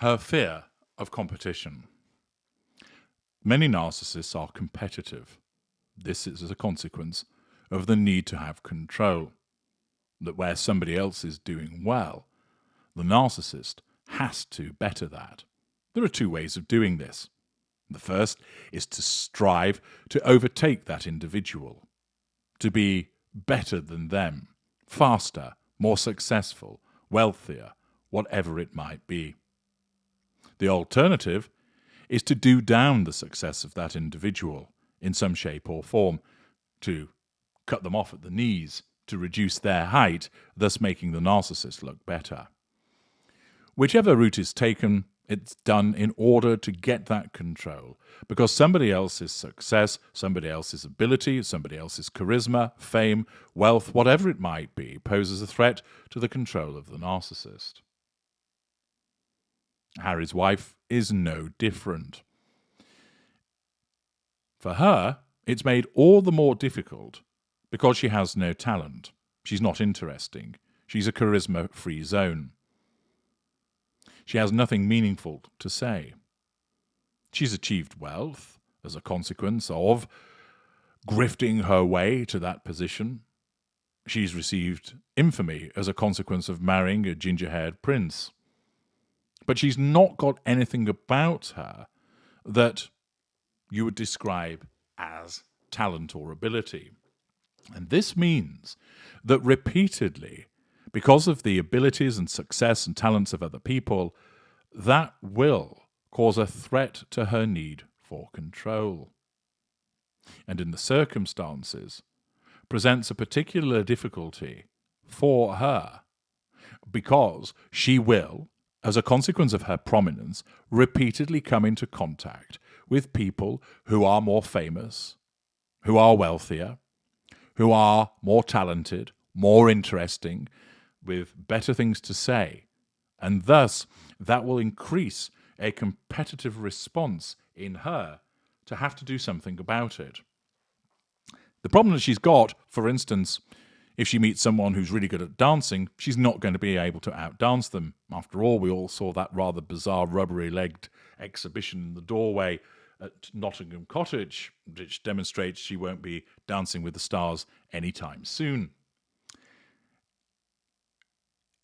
Her fear of competition. Many narcissists are competitive. This is as a consequence of the need to have control. That where somebody else is doing well, the narcissist has to better that. There are two ways of doing this. The first is to strive to overtake that individual, to be better than them, faster, more successful, wealthier, whatever it might be. The alternative is to do down the success of that individual in some shape or form, to cut them off at the knees, to reduce their height, thus making the narcissist look better. Whichever route is taken, it's done in order to get that control, because somebody else's success, somebody else's ability, somebody else's charisma, fame, wealth, whatever it might be, poses a threat to the control of the narcissist. Harry's wife is no different. For her, it's made all the more difficult because she has no talent. She's not interesting. She's a charisma-free zone. She has nothing meaningful to say. She's achieved wealth as a consequence of grifting her way to that position. She's received infamy as a consequence of marrying a ginger-haired prince. But she's not got anything about her that you would describe as talent or ability. And this means that repeatedly, because of the abilities and success and talents of other people, that will cause a threat to her need for control. And in the circumstances, presents a particular difficulty for her, because she will, as a consequence of her prominence, repeatedly come into contact with people who are more famous, who are wealthier, who are more talented, more interesting, with better things to say. And thus, that will increase a competitive response in her to have to do something about it. The problem that she's got, for instance, if she meets someone who's really good at dancing, she's not going to be able to outdance them. After all, we all saw that rather bizarre rubbery-legged exhibition in the doorway at Nottingham Cottage, which demonstrates she won't be dancing with the stars anytime soon.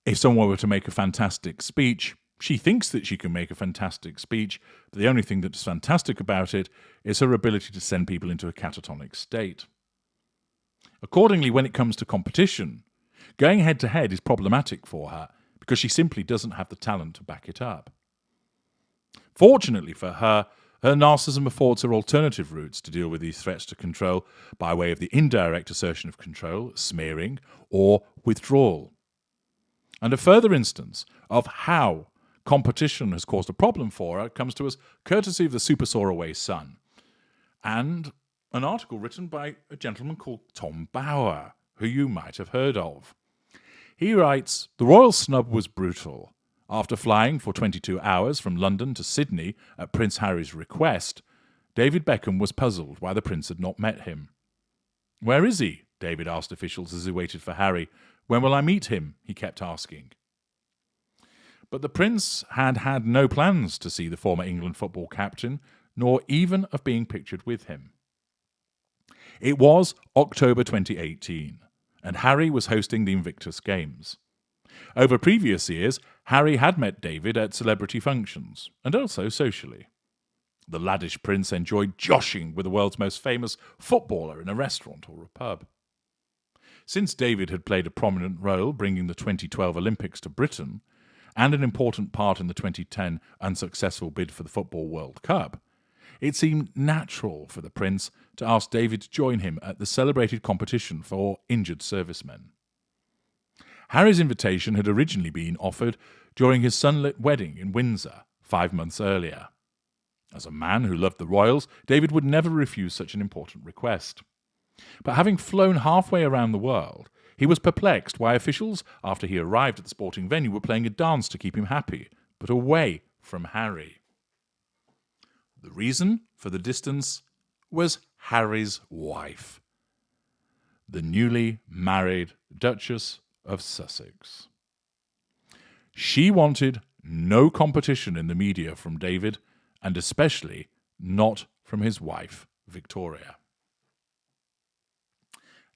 If someone were to make a fantastic speech, she thinks that she can make a fantastic speech, but the only thing that's fantastic about it is her ability to send people into a catatonic state. Accordingly, when it comes to competition, going head-to-head is problematic for her because she simply doesn't have the talent to back it up. Fortunately for her, her narcissism affords her alternative routes to deal with these threats to control by way of the indirect assertion of control, smearing, or withdrawal. And a further instance of how competition has caused a problem for her comes to us courtesy of the Super Soaraway Sun and an article written by a gentleman called Tom Bauer, who you might have heard of. He writes, "The royal snub was brutal. After flying for 22 hours from London to Sydney at Prince Harry's request, David Beckham was puzzled why the prince had not met him. 'Where is he?' David asked officials as he waited for Harry. 'When will I meet him?' he kept asking." But the prince had had no plans to see the former England football captain, nor even of being pictured with him. It was October 2018, and Harry was hosting the Invictus Games. Over previous years, Harry had met David at celebrity functions, and also socially. The laddish prince enjoyed joshing with the world's most famous footballer in a restaurant or a pub. Since David had played a prominent role bringing the 2012 Olympics to Britain, and an important part in the 2010 unsuccessful bid for the Football World Cup, it seemed natural for the prince to ask David to join him at the celebrated competition for injured servicemen. Harry's invitation had originally been offered during his sunlit wedding in Windsor 5 months earlier. As a man who loved the royals, David would never refuse such an important request. But having flown halfway around the world, he was perplexed why officials, after he arrived at the sporting venue, were playing a dance to keep him happy, but away from Harry. The reason for the distance was Harry's wife, the newly married Duchess of Sussex. She wanted no competition in the media from David, and especially not from his wife, Victoria.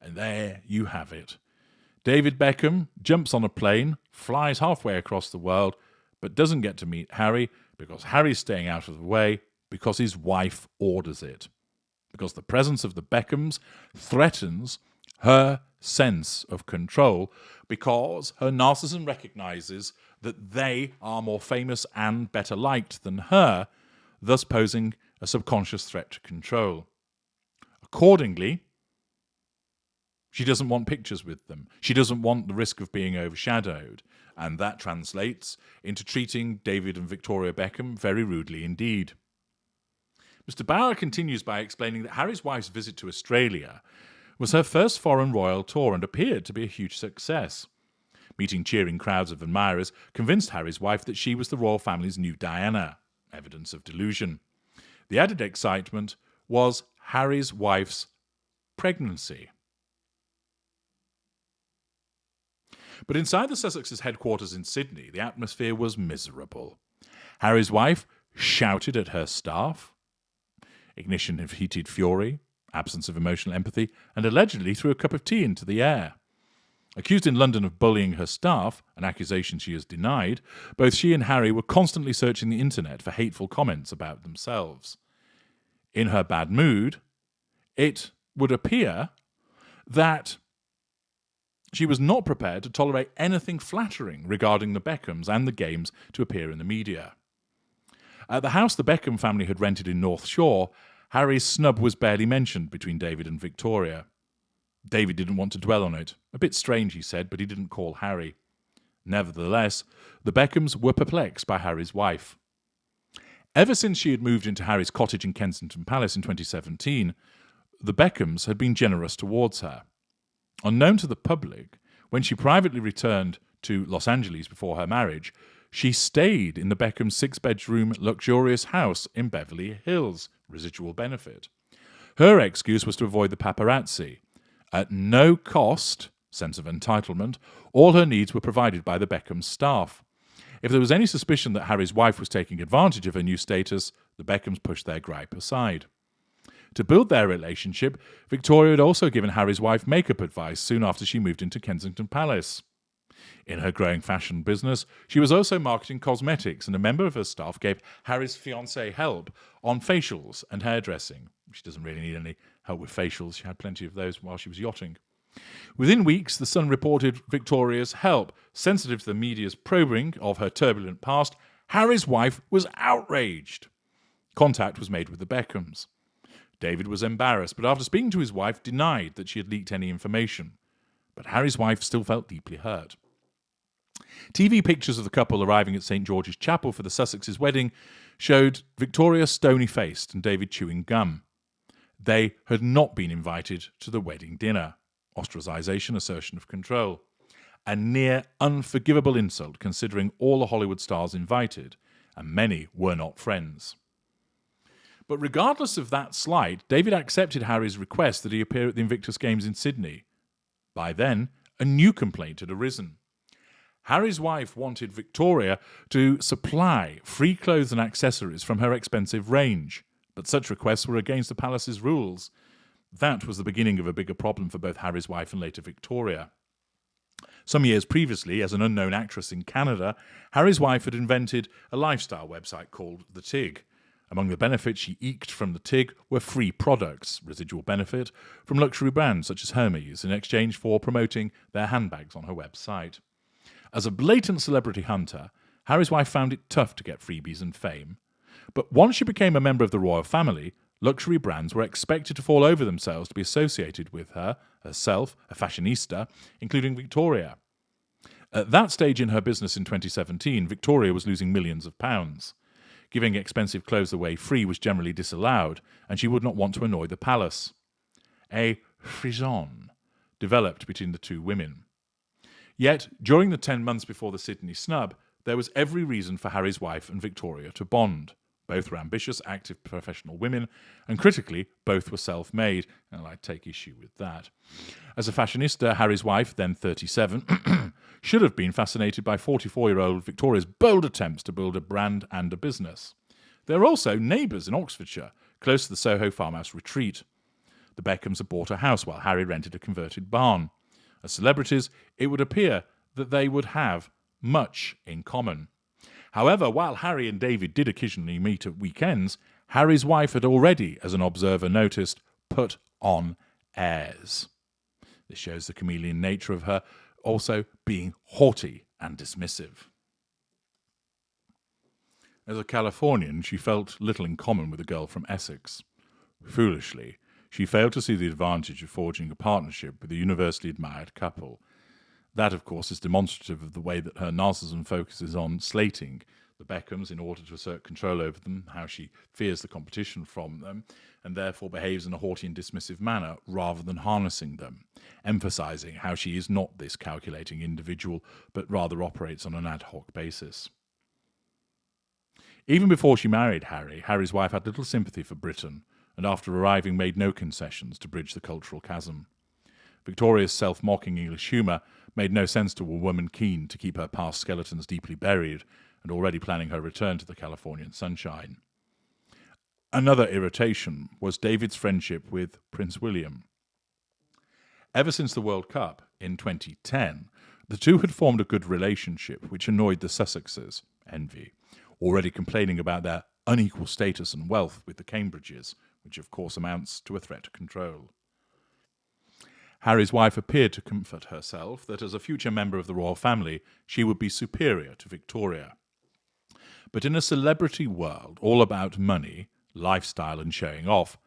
And there you have it. David Beckham jumps on a plane, flies halfway across the world, but doesn't get to meet Harry because Harry's staying out of the way because his wife orders it. Because the presence of the Beckhams threatens her sense of control, because her narcissism recognizes that they are more famous and better liked than her, thus posing a subconscious threat to control. Accordingly, she doesn't want pictures with them. She doesn't want the risk of being overshadowed. And that translates into treating David and Victoria Beckham very rudely indeed. Mr. Bauer continues by explaining that Harry's wife's visit to Australia was her first foreign royal tour and appeared to be a huge success. Meeting cheering crowds of admirers convinced Harry's wife that she was the royal family's new Diana, evidence of delusion. The added excitement was Harry's wife's pregnancy. But inside the Sussexes' headquarters in Sydney, the atmosphere was miserable. Harry's wife shouted at her staff, ignition of heated fury, absence of emotional empathy, and allegedly threw a cup of tea into the air. Accused in London of bullying her staff, an accusation she has denied, both she and Harry were constantly searching the internet for hateful comments about themselves. In her bad mood, it would appear that she was not prepared to tolerate anything flattering regarding the Beckhams and the games to appear in the media. At the house the Beckham family had rented in North Shore, Harry's snub was barely mentioned between David and Victoria. David didn't want to dwell on it. A bit strange, he said, but he didn't call Harry. Nevertheless, the Beckhams were perplexed by Harry's wife. Ever since she had moved into Harry's cottage in Kensington Palace in 2017, the Beckhams had been generous towards her. Unknown to the public, when she privately returned to Los Angeles before her marriage, she stayed in the Beckhams' 6-bedroom luxurious house in Beverly Hills, residual benefit. Her excuse was to avoid the paparazzi. At no cost, sense of entitlement, all her needs were provided by the Beckham staff. If there was any suspicion that Harry's wife was taking advantage of her new status, the Beckhams pushed their gripe aside. To build their relationship, Victoria had also given Harry's wife makeup advice soon after she moved into Kensington Palace. In her growing fashion business, she was also marketing cosmetics, and a member of her staff gave Harry's fiancée help on facials and hairdressing. She doesn't really need any help with facials. She had plenty of those while she was yachting. Within weeks, The Sun reported Victoria's help. Sensitive to the media's probing of her turbulent past, Harry's wife was outraged. Contact was made with the Beckhams. David was embarrassed, but after speaking to his wife, denied that she had leaked any information. But Harry's wife still felt deeply hurt. TV pictures of the couple arriving at St. George's Chapel for the Sussexes' wedding showed Victoria stony-faced and David chewing gum. They had not been invited to the wedding dinner. Ostracization, assertion of control. A near unforgivable insult considering all the Hollywood stars invited, and many were not friends. But regardless of that slight, David accepted Harry's request that he appear at the Invictus Games in Sydney. By then, a new complaint had arisen. Harry's wife wanted Victoria to supply free clothes and accessories from her expensive range, but such requests were against the palace's rules. That was the beginning of a bigger problem for both Harry's wife and later Victoria. Some years previously, as an unknown actress in Canada, Harry's wife had invented a lifestyle website called The Tig. Among the benefits she eked from the TIG were free products, residual benefit, from luxury brands such as Hermes in exchange for promoting their handbags on her website. As a blatant celebrity hunter, Harry's wife found it tough to get freebies and fame. But once she became a member of the royal family, luxury brands were expected to fall over themselves to be associated with her, herself, a fashionista, including Victoria. At that stage in her business in 2017, Victoria was losing millions of pounds. Giving expensive clothes away free was generally disallowed, and she would not want to annoy the palace. A frisson developed between the two women. Yet, during the 10 months before the Sydney snub, there was every reason for Harry's wife and Victoria to bond. Both were ambitious, active professional women, and critically, both were self-made, and I take issue with that. As a fashionista, Harry's wife, then 37, should have been fascinated by 44-year-old Victoria's bold attempts to build a brand and a business. They are also neighbours in Oxfordshire, close to the Soho farmhouse retreat. The Beckhams had bought a house while Harry rented a converted barn. As celebrities, it would appear that they would have much in common. However, while Harry and David did occasionally meet at weekends, Harry's wife had already, as an observer noticed, put on airs. This shows the chameleon nature of her, also being haughty and dismissive. As a Californian, she felt little in common with a girl from Essex. Foolishly, she failed to see the advantage of forging a partnership with a universally admired couple. That, of course, is demonstrative of the way that her narcissism focuses on slating the Beckhams in order to assert control over them, how she fears the competition from them, and therefore behaves in a haughty and dismissive manner rather than harnessing them, emphasising how she is not this calculating individual, but rather operates on an ad hoc basis. Even before she married Harry, Harry's wife had little sympathy for Britain, and after arriving made no concessions to bridge the cultural chasm. Victoria's self-mocking English humour made no sense to a woman keen to keep her past skeletons deeply buried and already planning her return to the Californian sunshine. Another irritation was David's friendship with Prince William. Ever since the World Cup in 2010, the two had formed a good relationship which annoyed the Sussexes, envy, already complaining about their unequal status and wealth with the Cambridges, which of course amounts to a threat to control. Harry's wife appeared to comfort herself that as a future member of the royal family, she would be superior to Victoria. But in a celebrity world all about money, lifestyle and showing off,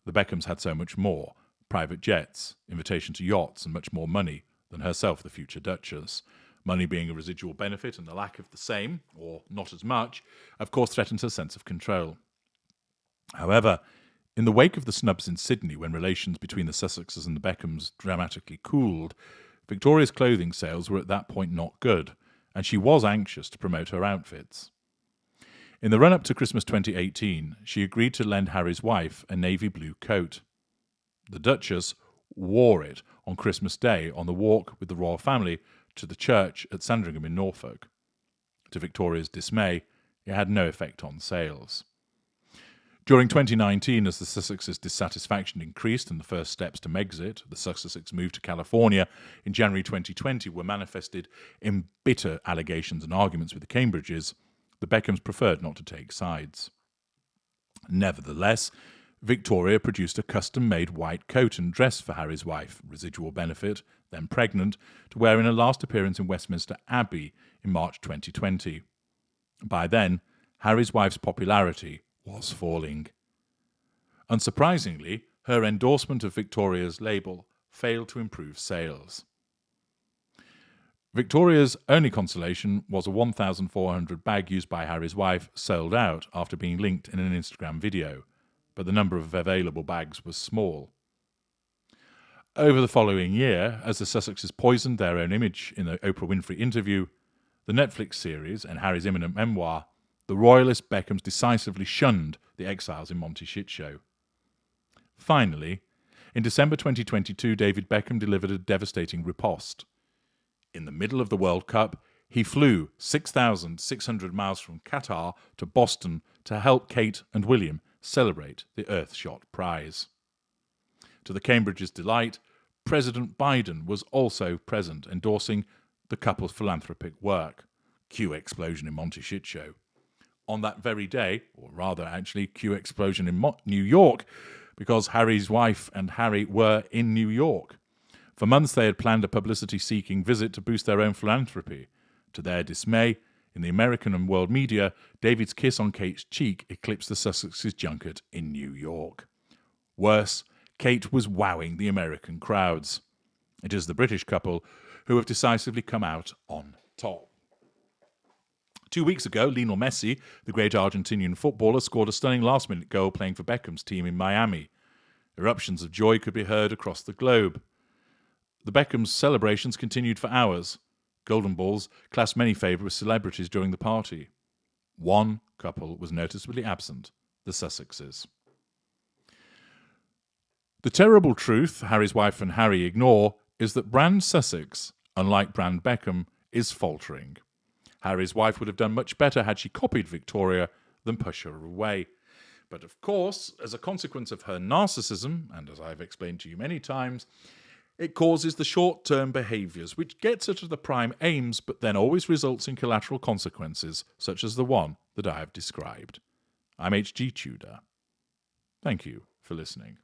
the Beckhams had so much more: private jets, invitation to yachts, and much more money than herself, the future Duchess. Money being a residual benefit, and the lack of the same, or not as much, of course threatens her sense of control. However, in the wake of the snubs in Sydney, when relations between the Sussexes and the Beckhams dramatically cooled, Victoria's clothing sales were at that point not good, and she was anxious to promote her outfits. In the run-up to Christmas 2018, she agreed to lend Harry's wife a navy blue coat. The Duchess wore it on Christmas Day on the walk with the royal family to the church at Sandringham in Norfolk. To Victoria's dismay, it had no effect on sales. During 2019, as the Sussexes' dissatisfaction increased and the first steps to Megxit, the Sussexes moved to California in January 2020, were manifested in bitter allegations and arguments with the Cambridges, the Beckhams preferred not to take sides. Nevertheless, Victoria produced a custom-made white coat and dress for Harry's wife, residual benefit, then pregnant, to wear in a last appearance in Westminster Abbey in March 2020. By then, Harry's wife's popularity was falling. Unsurprisingly, her endorsement of Victoria's label failed to improve sales. Victoria's only consolation was a 1,400 bag used by Harry's wife sold out after being linked in an Instagram video, but the number of available bags was small. Over the following year, as the Sussexes poisoned their own image in the Oprah Winfrey interview, the Netflix series, and Harry's imminent memoir, the royalist Beckhams decisively shunned the exiles in Monty Shit Show. Finally, in December 2022, David Beckham delivered a devastating riposte. In the middle of the World Cup, he flew 6,600 miles from Qatar to Boston to help Kate and William celebrate the Earthshot Prize. To the Cambridges' delight, President Biden was also present, endorsing the couple's philanthropic work. Cue explosion in Monty Shit Show. On that very day, or rather actually, cue explosion in New York, because Harry's wife and Harry were in New York. For months they had planned a publicity-seeking visit to boost their own philanthropy. To their dismay, in the American and world media, David's kiss on Kate's cheek eclipsed the Sussexes' junket in New York. Worse, Kate was wowing the American crowds. It is the British couple who have decisively come out on top. 2 weeks ago, Lionel Messi, the great Argentinian footballer, scored a stunning last-minute goal playing for Beckham's team in Miami. Eruptions of joy could be heard across the globe. The Beckhams' celebrations continued for hours. Golden balls classed many favourite celebrities during the party. One couple was noticeably absent, the Sussexes. The terrible truth Harry's wife and Harry ignore is that Brand Sussex, unlike Brand Beckham, is faltering. Harry's wife would have done much better had she copied Victoria than push her away. But of course, as a consequence of her narcissism, and as I've explained to you many times, it causes the short-term behaviours which gets her to the prime aims but then always results in collateral consequences, such as the one that I have described. I'm H.G. Tudor. Thank you for listening.